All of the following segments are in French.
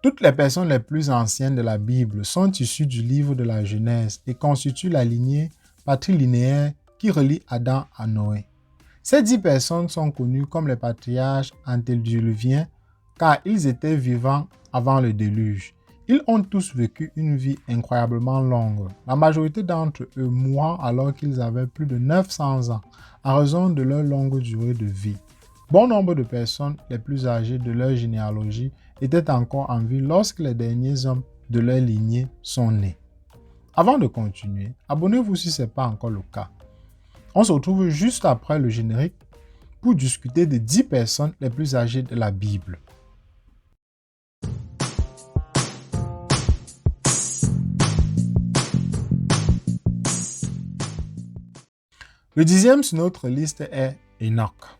Toutes les personnes les plus anciennes de la Bible sont issues du livre de la Genèse et constituent la lignée patrilinéaire qui relie Adam à Noé. Ces 10 personnes sont connues comme les patriarches antédiluviens car ils étaient vivants avant le déluge. Ils ont tous vécu une vie incroyablement longue. La majorité d'entre eux mourant alors qu'ils avaient plus de 900 ans à raison de leur longue durée de vie. Bon nombre de personnes les plus âgées de leur généalogie étaient encore en vie lorsque les derniers hommes de leur lignée sont nés. Avant de continuer, abonnez-vous si ce n'est pas encore le cas. On se retrouve juste après le générique pour discuter des 10 personnes les plus âgées de la Bible. Le 10e sur notre liste est Enoch.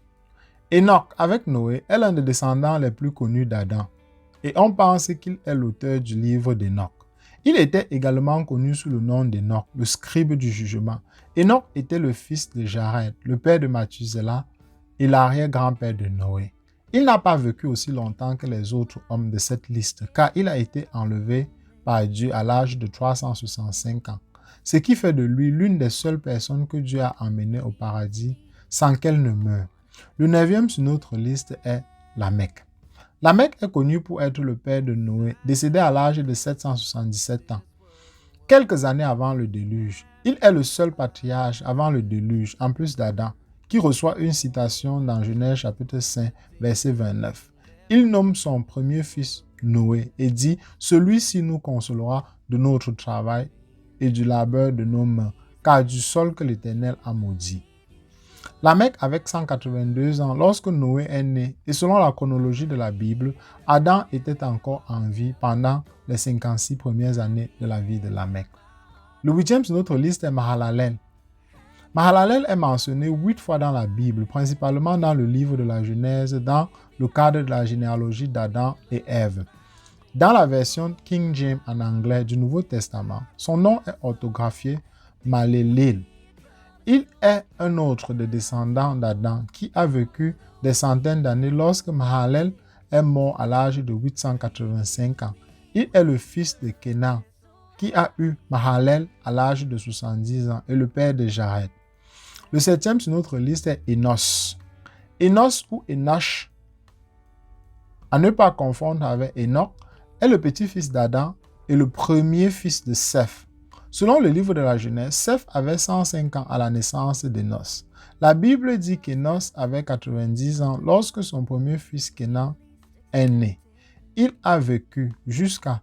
Enoch, avec Noé, est l'un des descendants les plus connus d'Adam, et on pense qu'il est l'auteur du livre d'Enoch. Il était également connu sous le nom d'Enoch, le scribe du jugement. Enoch était le fils de Jared, le père de Mathusela et l'arrière-grand-père de Noé. Il n'a pas vécu aussi longtemps que les autres hommes de cette liste, car il a été enlevé par Dieu à l'âge de 365 ans, ce qui fait de lui l'une des seules personnes que Dieu a emmenées au paradis sans qu'elle ne meure. Le 9e sur notre liste est Lamech. Lamech est connu pour être le père de Noé, décédé à l'âge de 777 ans, quelques années avant le déluge. Il est le seul patriarche avant le déluge, en plus d'Adam, qui reçoit une citation dans Genèse chapitre 5, verset 29. Il nomme son premier fils Noé et dit « Celui-ci nous consolera de notre travail et du labeur de nos mains, car du sol que l'Éternel a maudit. » Lamech avait 182 ans lorsque Noé est né et selon la chronologie de la Bible, Adam était encore en vie pendant les 56 premières années de la vie de Lamech. Le 8e sur notre liste est Mahalalel. Mahalalel est mentionné 8 fois dans la Bible, principalement dans le livre de la Genèse, dans le cadre de la généalogie d'Adam et Ève. Dans la version King James en anglais du Nouveau Testament, son nom est orthographié Malelel. Il est un autre des descendants d'Adam qui a vécu des centaines d'années lorsque Mahalalel est mort à l'âge de 885 ans. Il est le fils de Kénan qui a eu Mahalalel à l'âge de 70 ans et le père de Jared. Le 7e sur notre liste est Enos. Enos ou Enoch, à ne pas confondre avec Enoch, est le petit-fils d'Adam et le premier fils de Seth. Selon le livre de la Genèse, Seth avait 105 ans à la naissance d'Enos. La Bible dit qu'Enos avait 90 ans lorsque son premier fils Kénan est né. Il a vécu jusqu'à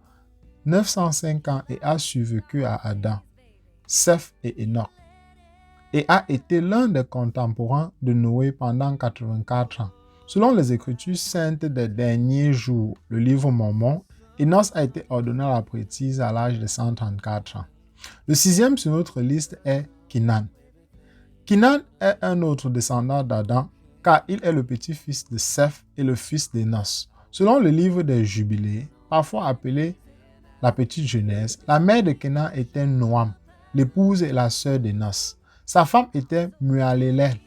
905 ans et a survécu à Adam, Seth et Enoch, et a été l'un des contemporains de Noé pendant 84 ans. Selon les Écritures saintes des derniers jours, le livre Mormon, Enos a été ordonné à la prêtrise à l'âge de 134 ans. Le 6e sur notre liste est Kenan. Kenan est un autre descendant d'Adam, car il est le petit-fils de Seth et le fils d'Enos. Selon le livre des Jubilés, parfois appelé la Petite Genèse, la mère de Kenan était Noam, l'épouse et la sœur d'Enos. Sa femme était Muhalélel,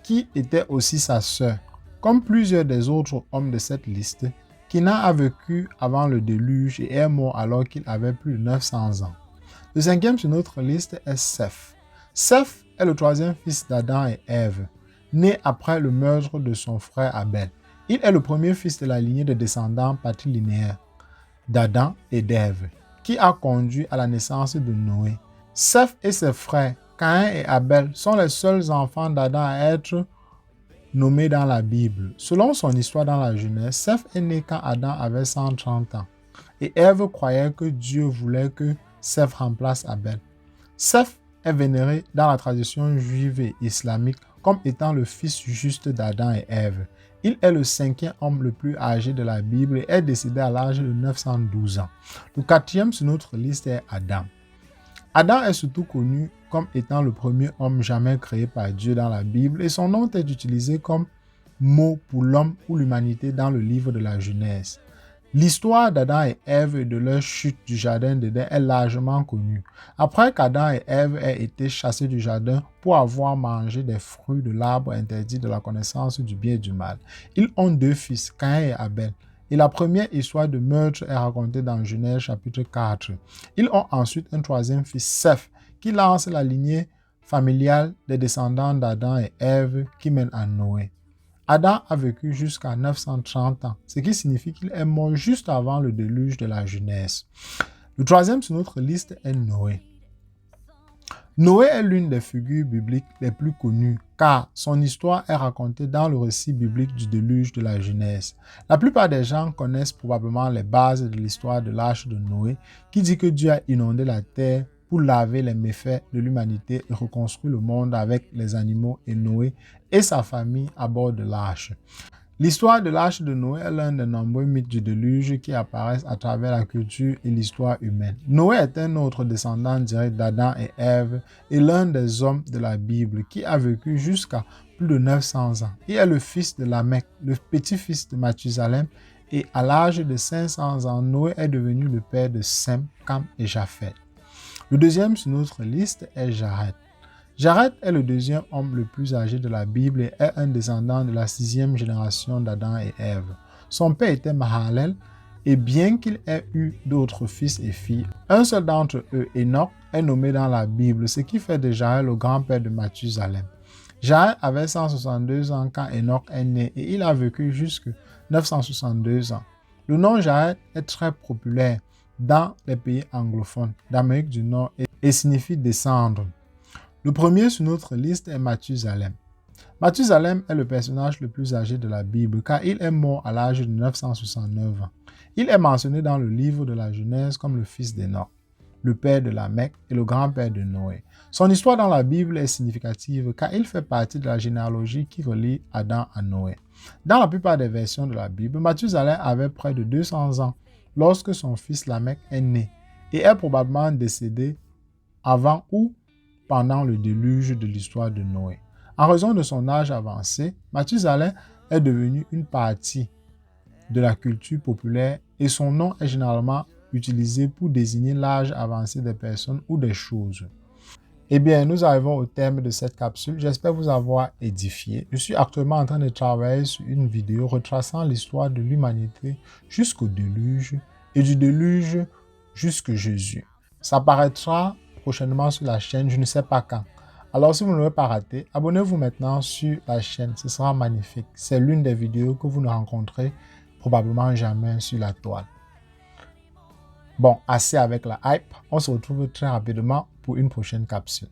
qui était aussi sa sœur. Comme plusieurs des autres hommes de cette liste, Kenan a vécu avant le déluge et est mort alors qu'il avait plus de 900 ans. Le 5e sur notre liste est Seth. Seth est le 3e fils d'Adam et Ève, né après le meurtre de son frère Abel. Il est le premier fils de la lignée des descendants patrilinéaires d'Adam et d'Ève, qui a conduit à la naissance de Noé. Seth et ses frères, Caïn et Abel, sont les seuls enfants d'Adam à être nommés dans la Bible. Selon son histoire dans la Genèse, Seth est né quand Adam avait 130 ans, et Ève croyait que Dieu voulait que Seth remplace Abel. Seth est vénéré dans la tradition juive et islamique comme étant le fils juste d'Adam et Ève. Il est le 5e homme le plus âgé de la Bible et est décédé à l'âge de 912 ans. Le 4e sur notre liste est Adam. Adam est surtout connu comme étant le premier homme jamais créé par Dieu dans la Bible et son nom est utilisé comme mot pour l'homme ou l'humanité dans le livre de la Genèse. L'histoire d'Adam et Ève et de leur chute du jardin d'Éden est largement connue. Après qu'Adam et Ève aient été chassés du jardin pour avoir mangé des fruits de l'arbre interdit de la connaissance du bien et du mal, ils ont 2 fils, Caïn et Abel. Et la première histoire de meurtre est racontée dans Genèse chapitre 4. Ils ont ensuite un troisième fils, Seth, qui lance la lignée familiale des descendants d'Adam et Ève qui mène à Noé. Adam a vécu jusqu'à 930 ans, ce qui signifie qu'il est mort juste avant le déluge de la Genèse. Le troisième sur notre liste est Noé. Noé est l'une des figures bibliques les plus connues car son histoire est racontée dans le récit biblique du déluge de la Genèse. La plupart des gens connaissent probablement les bases de l'histoire de l'arche de Noé qui dit que Dieu a inondé la terre pour laver les méfaits de l'humanité et reconstruire le monde avec les animaux et Noé et sa famille à bord de l'arche. L'histoire de l'arche de Noé est l'un des nombreux mythes du déluge qui apparaissent à travers la culture et l'histoire humaine. Noé est un autre descendant direct d'Adam et Ève et l'un des hommes de la Bible qui a vécu jusqu'à plus de 900 ans. Il est le fils de Lamech, le petit-fils de Mathusalem, et à l'âge de 500 ans, Noé est devenu le père de Sem, Cam et Japheth. Le deuxième sur notre liste est Jared. Jared est le deuxième homme le plus âgé de la Bible et est un descendant de la 6e génération d'Adam et Ève. Son père était Mahalalel et bien qu'il ait eu d'autres fils et filles, un seul d'entre eux, Enoch, est nommé dans la Bible, ce qui fait de Jared le grand-père de Mathusalem. Jared avait 162 ans quand Enoch est né et il a vécu jusqu'à 962 ans. Le nom Jared est très populaire dans les pays anglophones d'Amérique du Nord et signifie descendre. Le premier sur notre liste est Mathusalem. Mathusalem est le personnage le plus âgé de la Bible car il est mort à l'âge de 969 ans. Il est mentionné dans le livre de la Genèse comme le fils d'Enoch, le père de Lamech et le grand-père de Noé. Son histoire dans la Bible est significative car il fait partie de la généalogie qui relie Adam à Noé. Dans la plupart des versions de la Bible, Mathusalem avait près de 200 ans lorsque son fils Lamech est né et est probablement décédé avant ou pendant le déluge de l'histoire de Noé. En raison de son âge avancé, Mathusalem est devenu une partie de la culture populaire et son nom est généralement utilisé pour désigner l'âge avancé des personnes ou des choses. Eh bien, nous arrivons au terme de cette capsule. J'espère vous avoir édifié. Je suis actuellement en train de travailler sur une vidéo retraçant l'histoire de l'humanité jusqu'au déluge et du déluge jusqu'à Jésus. Ça paraîtra prochainement sur la chaîne, je ne sais pas quand. Alors si vous ne l'avez pas raté, abonnez-vous maintenant sur la chaîne, ce sera magnifique. C'est l'une des vidéos que vous ne rencontrez probablement jamais sur la toile. Bon, assez avec la hype, on se retrouve très rapidement pour une prochaine capsule.